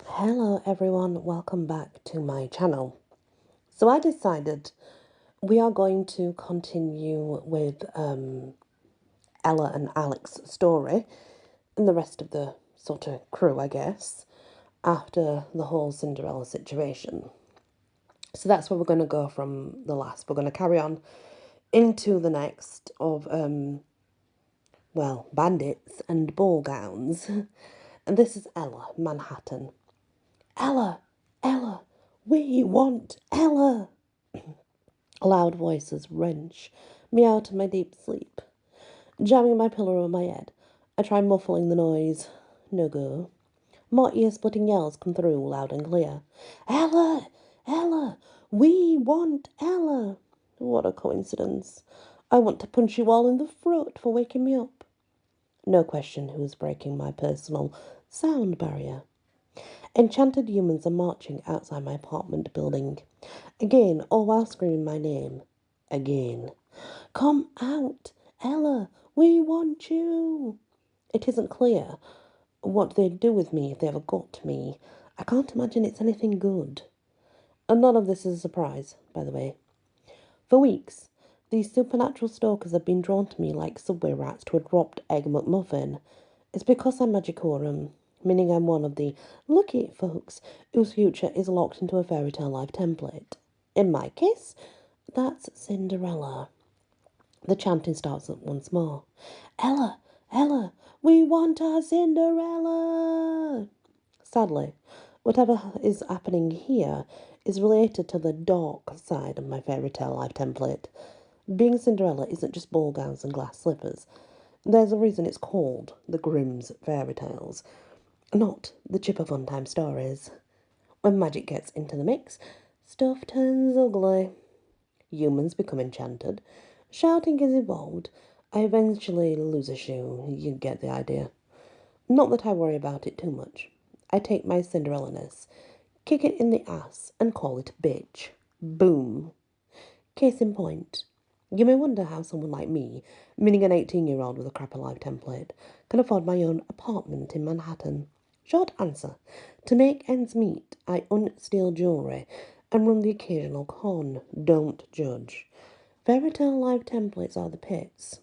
Hello everyone, welcome back to my channel. So I decided we are going to continue with Ella and Alec's story and the rest of the sort of crew, I guess, after the whole Cinderella situation. So that's where we're going to go from the last. We're going to carry on into the next of, bandits and ball gowns. And this is Ella, Manhattan. Ella, Ella, we want Ella. Loud voices wrench me out of my deep sleep. Jamming my pillow over my head, I try muffling the noise. No go. More ear-splitting yells come through loud and clear. Ella! Ella! We want Ella! What a coincidence. I want to punch you all in the throat for waking me up. No question who's breaking my personal sound barrier. Enchanted humans are marching outside my apartment building. Again, all while screaming my name. Again. Come out, Ella, we want you. It isn't clear what they'd do with me if they ever got me. I can't imagine it's anything good. And none of this is a surprise, by the way. For weeks, these supernatural stalkers have been drawn to me like subway rats to a dropped egg McMuffin. It's because I'm Magicorum, meaning I'm one of the lucky folks whose future is locked into a fairy tale life template. In my case, that's Cinderella. The chanting starts up once more. Ella, Ella, we want our Cinderella. Sadly, whatever is happening here is related to the dark side of my fairy tale life template. Being Cinderella isn't just ball gowns and glass slippers. There's a reason it's called the Grimm's Fairy Tales, not the Chipper Funtime stories. When magic gets into the mix, stuff turns ugly. Humans become enchanted. Shouting is involved. I eventually lose a shoe. You get the idea. Not that I worry about it too much. I take my Cinderella-ness, kick it in the ass, and call it a bitch. Boom. Case in point. You may wonder how someone like me, meaning an 18-year-old with a crap alive template, can afford my own apartment in Manhattan. Short answer. To make ends meet, I unsteal jewellery and run the occasional con. Don't judge. Fairy tale live templates are the pits.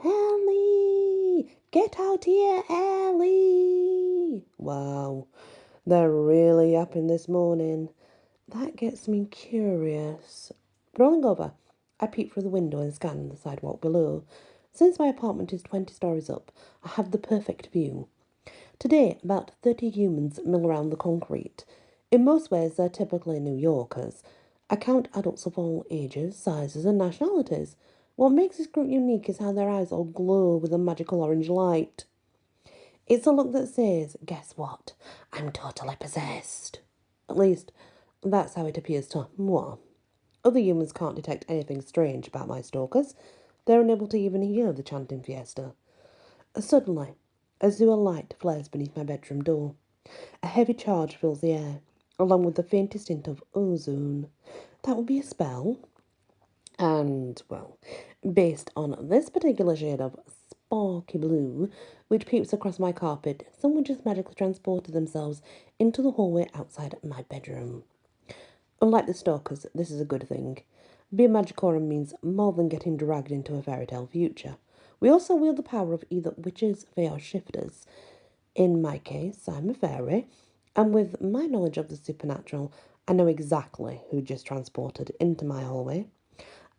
Ellie! Get out here, Ellie! Wow, they're really upping this morning. That gets me curious. Rolling over, I peep through the window and scan the sidewalk below. Since my apartment is 20 stories up, I have the perfect view. Today, about 30 humans mill around the concrete. In most ways, they're typically New Yorkers. I count adults of all ages, sizes, and nationalities. What makes this group unique is how their eyes all glow with a magical orange light. It's a look that says, guess what? I'm totally possessed. At least, that's how it appears to moi. Other humans can't detect anything strange about my stalkers. They're unable to even hear the chanting fiesta. Suddenly, a azure light flares beneath my bedroom door. A heavy charge fills the air, along with the faintest hint of ozone. That would be a spell. And, well, based on this particular shade of sparky blue, which peeps across my carpet, someone just magically transported themselves into the hallway outside my bedroom. Unlike the stalkers, this is a good thing. Being Magicorum means more than getting dragged into a fairy tale future. We also wield the power of either witches, fae, or shifters. In my case, I'm a fairy, and with my knowledge of the supernatural, I know exactly who just transported into my hallway.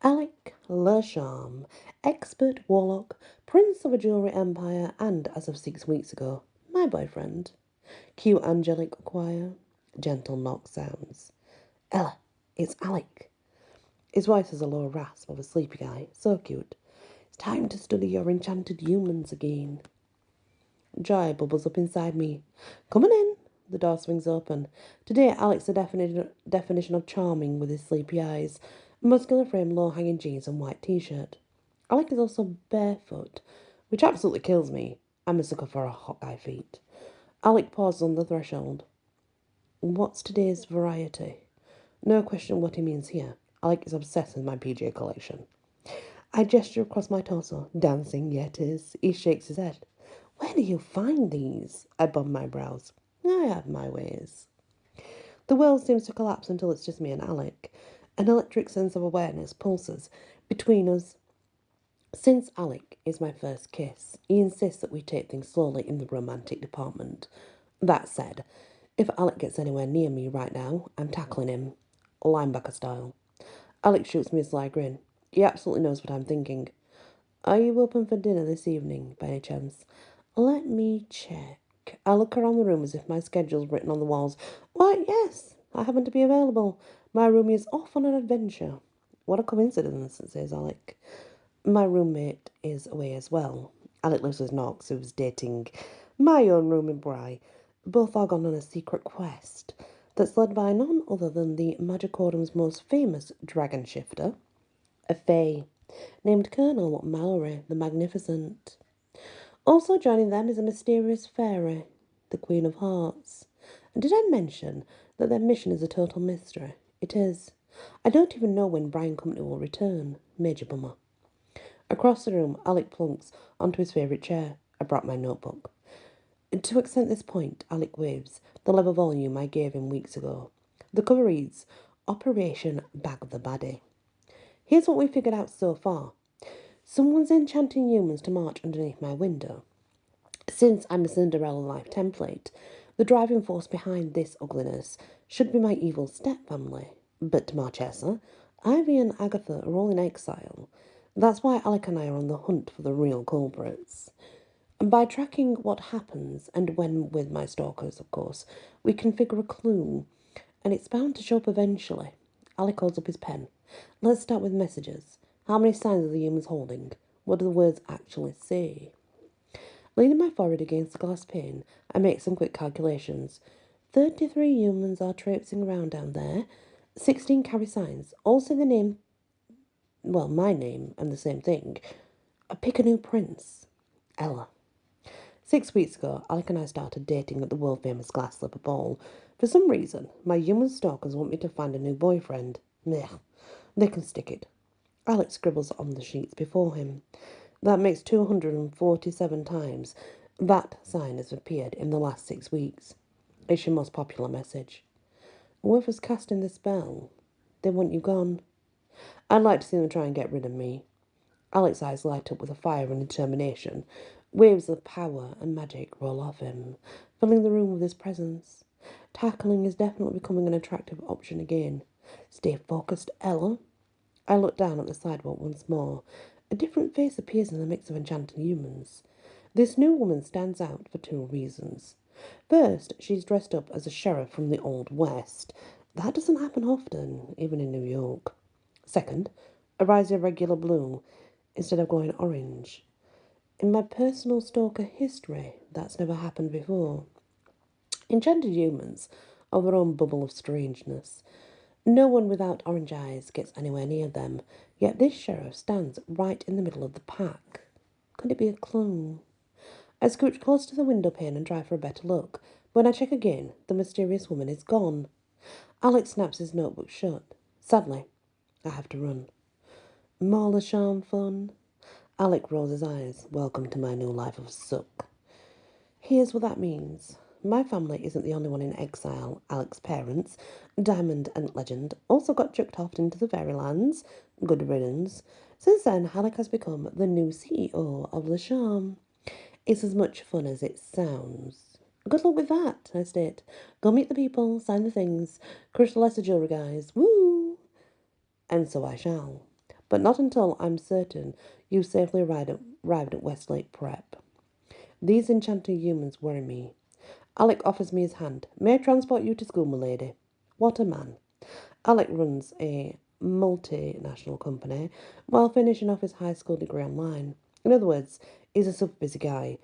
Alec Lersham, expert warlock, prince of a jewellery empire, and, as of 6 weeks ago, my boyfriend. Cue angelic choir, gentle knock sounds. Ella, it's Alec. His voice has a low rasp of a sleepy guy, so cute. It's time to study your enchanted humans again. Joy bubbles up inside me. Coming in. The door swings open. Today, Alec's the definition of charming with his sleepy eyes, muscular frame, low-hanging jeans and white t-shirt. Alec is also barefoot, which absolutely kills me. I'm a sucker for a hot guy feet. Alec pauses on the threshold. What's today's variety? No question what he means here. Alec is obsessed with my PJ collection. I gesture across my torso. Dancing yetis. He shakes his head. Where do you find these? I bump my brows. I have my ways. The world seems to collapse until it's just me and Alec. An electric sense of awareness pulses between us. Since Alec is my first kiss, he insists that we take things slowly in the romantic department. That said, if Alec gets anywhere near me right now, I'm tackling him, linebacker style. Alec shoots me a sly grin. He absolutely knows what I'm thinking. Are you open for dinner this evening, by any chance? Let me check. I look around the room as if my schedule's written on the walls. Why, yes, I happen to be available. My roomie is off on an adventure. What a coincidence, says Alec. My roommate is away as well. Alec lives with Knox, who's dating my own room in Bry. Both are gone on a secret quest that's led by none other than the Magicordum's most famous dragon shifter, a fae, named Colonel Mallory the Magnificent. Also joining them is a mysterious fairy, the Queen of Hearts. And did I mention that their mission is a total mystery? It is. I don't even know when Brian Company will return. Major bummer. Across the room, Alec plunks onto his favourite chair. I brought my notebook. To accent this point, Alec waves the level volume I gave him weeks ago. The cover reads, Operation Bag the Baddie. Here's what we figured out so far. Someone's enchanting humans to march underneath my window. Since I'm a Cinderella life template, the driving force behind this ugliness should be my evil stepfamily. But Marchesa, Ivy and Agatha are all in exile. That's why Alec and I are on the hunt for the real culprits. And by tracking what happens and when with my stalkers, of course, we can figure a clue. And it's bound to show up eventually. Alec holds up his pen. Let's start with messages. How many signs are the humans holding? What do the words actually say? Leaning my forehead against the glass pane, I make some quick calculations. 33 humans are traipsing around down there. 16 carry signs. All say the name, well, my name, and the same thing. Pick a new prince. Ella. 6 weeks ago, Alec and I started dating at the world-famous glass slipper ball. For some reason, my human stalkers want me to find a new boyfriend. Meh, they can stick it. Alec scribbles on the sheets before him. That makes 247 times that sign has appeared in the last 6 weeks. It's your most popular message. Whoever's casting the spell, they want you gone. I'd like to see them try and get rid of me. Alec's eyes light up with a fire and determination. Waves of power and magic roll off him, filling the room with his presence. Tackling is definitely becoming an attractive option again. Stay focused, Ella. I look down at the sidewalk once more. A different face appears in the mix of enchanting humans. This new woman stands out for 2 reasons. First, she's dressed up as a sheriff from the Old West. That doesn't happen often, even in New York. Second, her eyes are regular blue instead of glowing orange. In my personal stalker history, that's never happened before. Enchanted humans are their own bubble of strangeness. No one without orange eyes gets anywhere near them, yet this sheriff stands right in the middle of the pack. Could it be a clue? I scooch close to the window pane and try for a better look. When I check again, the mysterious woman is gone. Alex snaps his notebook shut. Sadly, I have to run. More Le Charme fun? Alec rolls his eyes. Welcome to my new life of suck. Here's what that means. My family isn't the only one in exile. Alec's parents, Diamond and Legend, also got chucked off into the fairylands. Good riddance. Since then, Alec has become the new CEO of Le Charme. It's as much fun as it sounds. Good luck with that, I state. Go meet the people, sign the things, crush the lesser jewelry guys. Woo! And so I shall. But not until I'm certain you safely arrived at Westlake Prep. These enchanting humans worry me. Alec offers me his hand. May I transport you to school, m'lady? What a man. Alec runs a multinational company while finishing off his high school degree online. In other words, he's a super busy guy.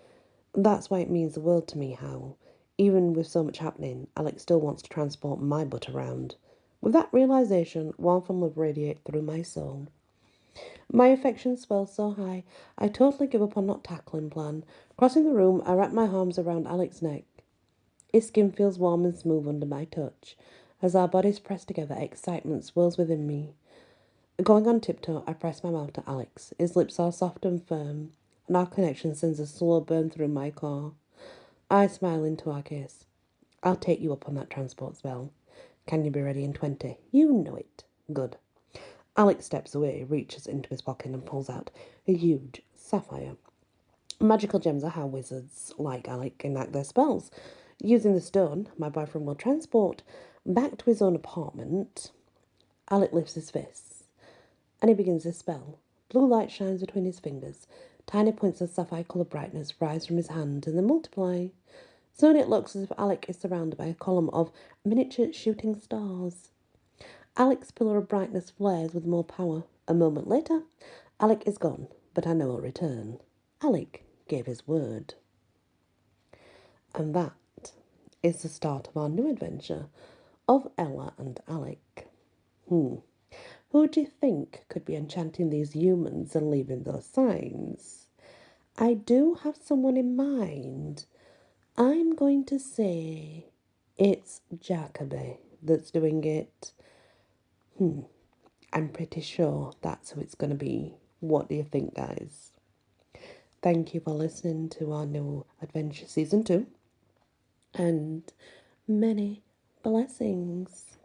That's why it means the world to me how, even with so much happening, Alec still wants to transport my butt around. With that realization, warmth and love radiate through my soul. My affections swell so high, I totally give up on not tackling plan. Crossing the room, I wrap my arms around Alec's neck. His skin feels warm and smooth under my touch. As our bodies press together, excitement swirls within me. Going on tiptoe, I press my mouth to Alec's. His lips are soft and firm, and our connection sends a slow burn through my core. I smile into our kiss. I'll take you up on that transport spell. Can you be ready in 20? You know it. Good. Alec steps away, reaches into his pocket and pulls out a huge sapphire. Magical gems are how wizards like Alec enact their spells. Using the stone, my boyfriend will transport back to his own apartment. Alec lifts his fists, and he begins his spell. Blue light shines between his fingers. Tiny points of sapphire-coloured brightness rise from his hand and then multiply. Soon it looks as if Alec is surrounded by a column of miniature shooting stars. Alec's pillar of brightness flares with more power. A moment later, Alec is gone, but I know he'll return. Alec gave his word. And that is the start of our new adventure of Ella and Alec. Who do you think could be enchanting these humans and leaving those signs? I do have someone in mind. I'm going to say it's Jacoby that's doing it. I'm pretty sure that's who it's going to be. What do you think, guys? Thank you for listening to our new adventure season 2. And many blessings.